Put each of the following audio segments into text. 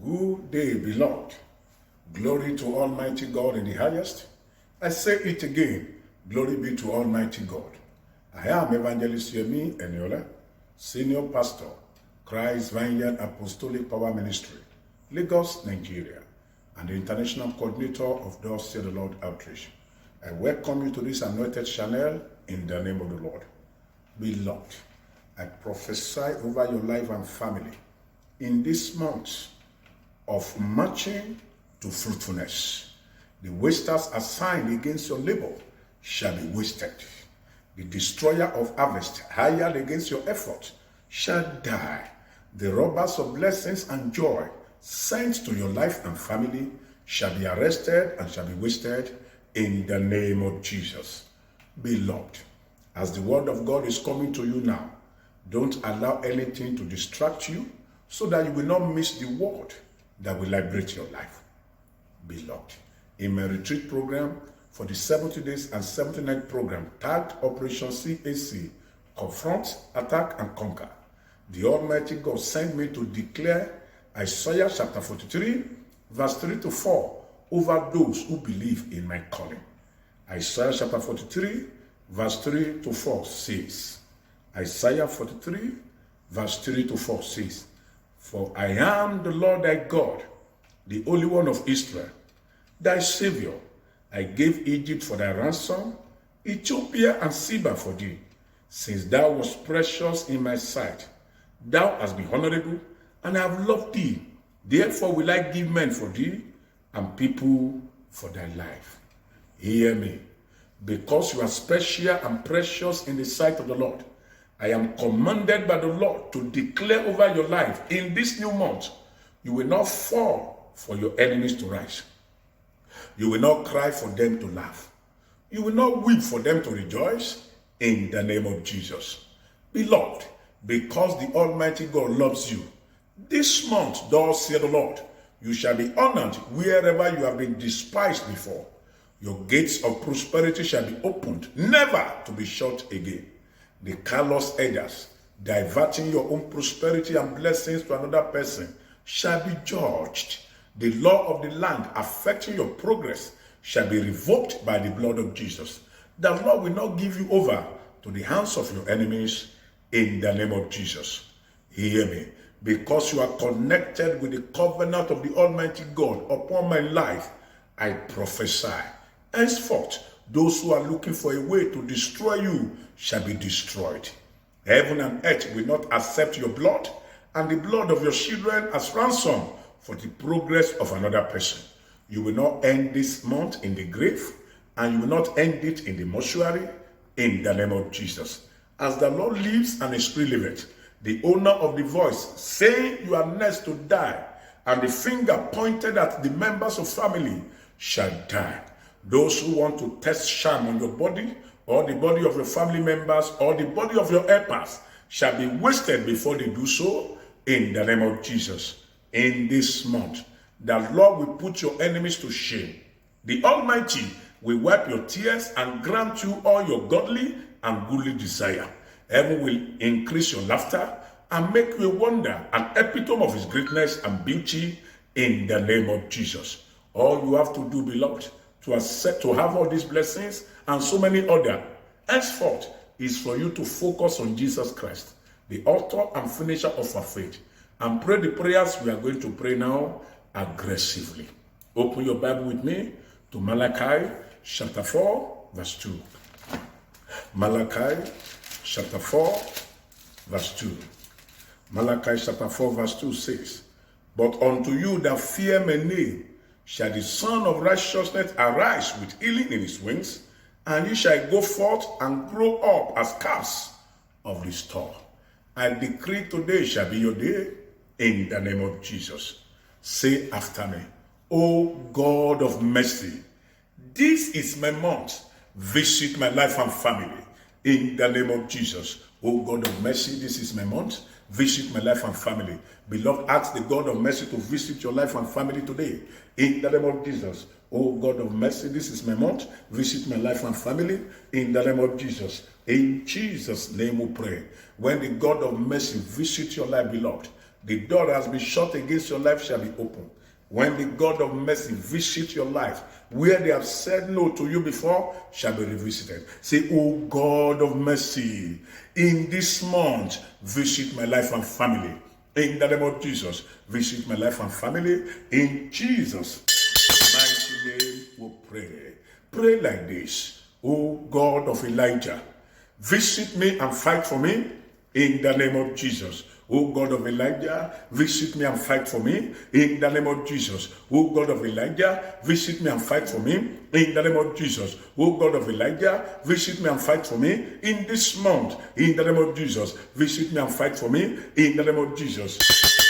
Good day, beloved. Glory to Almighty God in the highest. I say it again, glory be to Almighty God. I am Evangelist Yemi Eniola, Senior Pastor, Christ Vineyard Apostolic Power Ministry, Lagos, Nigeria, and the International Coordinator of Thus Saith the Lord Outreach. I welcome you to this anointed channel in the name of the Lord. Beloved, I prophesy over your life and family in this month of marching to fruitfulness. The wasters assigned against your labor shall be wasted. The destroyer of harvest hired against your effort shall die. The robbers of blessings and joy sent to your life and family shall be arrested and shall be wasted in the name of Jesus. Beloved, as the word of God is coming to you now, don't allow anything to distract you so that you will not miss the word that will liberate your life. Beloved, in my retreat program for the 70 days and 70 night program tagged Operation CAC, Confront, Attack and Conquer, the Almighty God sent me to declare Isaiah chapter 43 verse 3 to 4 over those who believe in my calling. Isaiah chapter 43 verse 3 to 4 says, Isaiah 43 verse 3 to 4 says, For I am the Lord thy God, the Holy One of Israel, thy Savior. I gave Egypt for thy ransom, Ethiopia and Seba for thee. Since thou wast precious in my sight, thou hast been honorable, and I have loved thee. Therefore will I give men for thee, and people for thy life. Hear me. Because you are special and precious in the sight of the Lord, I am commanded by the Lord to declare over your life in this new month, you will not fall for your enemies to rise. You will not cry for them to laugh. You will not weep for them to rejoice in the name of Jesus. Beloved, because the Almighty God loves you, this month, thus saith the Lord, you shall be honored wherever you have been despised before. Your gates of prosperity shall be opened, never to be shut again. The callous edges, diverting your own prosperity and blessings to another person, shall be judged. The law of the land affecting your progress shall be revoked by the blood of Jesus. The Lord will not give you over to the hands of your enemies in the name of Jesus. Hear me. Because you are connected with the covenant of the Almighty God upon my life, I prophesy. Henceforth, those who are looking for a way to destroy you shall be destroyed. Heaven and earth will not accept your blood and the blood of your children as ransom for the progress of another person. You will not end this month in the grave, and you will not end it in the mortuary in the name of Jesus. As the Lord lives and his spirit liveth, the owner of the voice saying you are next to die, and the finger pointed at the members of family shall die. Those who want to test shame on your body, or the body of your family members, or the body of your helpers, shall be wasted before they do so in the name of Jesus. In this month, the Lord will put your enemies to shame. The Almighty will wipe your tears and grant you all your godly and goodly desire. Heaven will increase your laughter and make you a wonder, an epitome of his greatness and beauty in the name of Jesus. All you have to do, beloved, to accept, to have all these blessings and so many other, henceforth, is for you to focus on Jesus Christ, the author and finisher of our faith, and pray the prayers we are going to pray now aggressively. Open your Bible with me to Malachi chapter 4 verse 2. Malachi chapter 4 verse 2. Malachi chapter 4 verse 2 says, But unto you that fear my name shall the Son of Righteousness arise with healing in his wings, and ye shall go forth and grow up as calves of the stall. I decree today shall be your day in the name of Jesus. Say after me, O God of mercy, this is my month. Visit my life and family in the name of Jesus. O God of mercy, this is my month. Visit my life and family. Beloved, ask the God of mercy to visit your life and family today in the name of Jesus. Oh God of mercy, this is my month. Visit my life and family in the name of Jesus. In Jesus' name we pray. When the God of mercy visits your life, beloved, The door that has been shut against your life shall be opened. When the God of mercy visit your life, where they have said no to you before, shall be revisited. Say, oh God of mercy, in this month, visit my life and family. In the name of Jesus, visit my life and family. In Jesus' mighty name, we pray. Pray like this. Oh God of Elijah, visit me and fight for me. In the name of Jesus. O God of Elijah, visit me and fight for me. In the name of Jesus. O God of Elijah, visit me and fight for me. In the name of Jesus. O God of Elijah, visit me and fight for me. In this month, in the name of Jesus, visit me and fight for me. In the name of Jesus.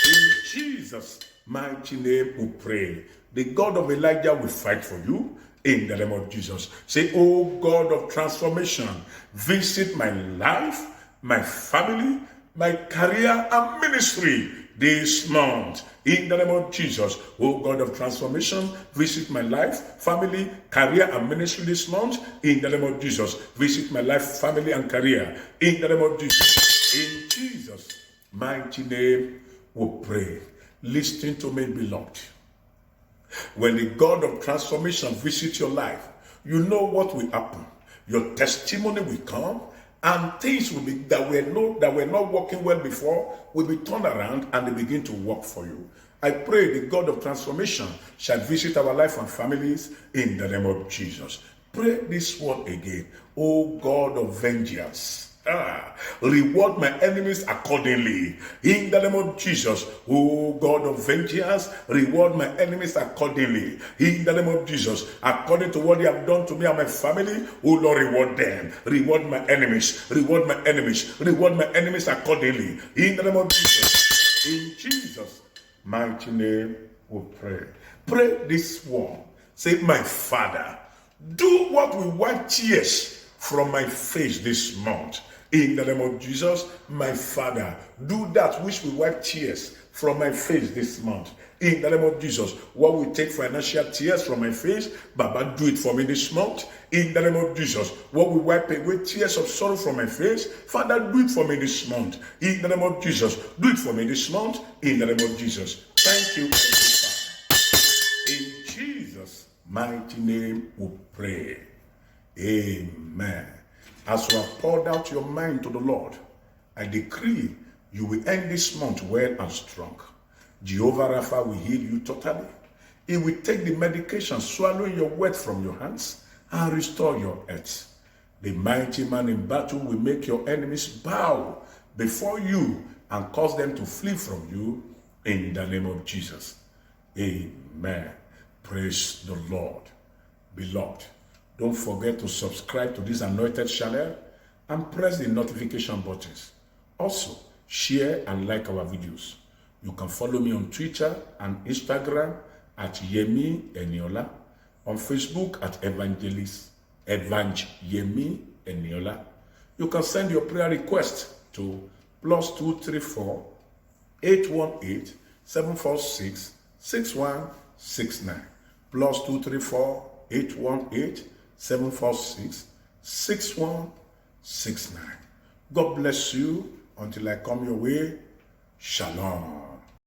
In Jesus' mighty name we pray. The God of Elijah will fight for you. In the name of Jesus. Say, oh God of transformation, visit my life, my family, my career and ministry this month. In the name of Jesus, oh God of transformation, visit my life, family, career and ministry this month. In the name of Jesus, visit my life, family and career. In the name of Jesus. In Jesus' mighty name we pray. Listen to me, beloved. When the God of transformation visits your life, you know what will happen. Your testimony will come, and things will be that were not working well before will be turned around and they begin to work for you. I pray the God of transformation shall visit our life and families in the name of Jesus. Pray this word again. Oh God of vengeance, reward my enemies accordingly. In the name of Jesus, oh God of vengeance, reward my enemies accordingly. In the name of Jesus, according to what they have done to me and my family, oh Lord, reward them. Reward my enemies. Reward my enemies. Reward my enemies accordingly. In the name of Jesus. In Jesus' mighty name we pray. Pray this one. Say, my Father, do what will wipe tears from my face this month. In the name of Jesus, my Father, do that which will wipe tears from my face this month. In the name of Jesus, what will take financial tears from my face, Baba, do it for me this month. In the name of Jesus, what will wipe away tears of sorrow from my face, Father, do it for me this month. In the name of Jesus, do it for me this month. In the name of Jesus. Thank you, Father. In Jesus' mighty name we pray. Amen. As you have poured out your mind to the Lord, I decree you will end this month well and strong. Jehovah Rapha will heal you totally. He will take the medication swallowing your word from your hands and restore your health. The mighty man in battle will make your enemies bow before you and cause them to flee from you in the name of Jesus. Amen. Praise the Lord. Beloved, don't forget to subscribe to this anointed channel and press the notification buttons. Also, share and like our videos. You can follow me on Twitter and Instagram at Yemi Eniola, on Facebook at Evangelist Yemi Eniola. You can send your prayer request to +234 818 746 6169. +234 818 746 6169. God bless you until I come your way. Shalom.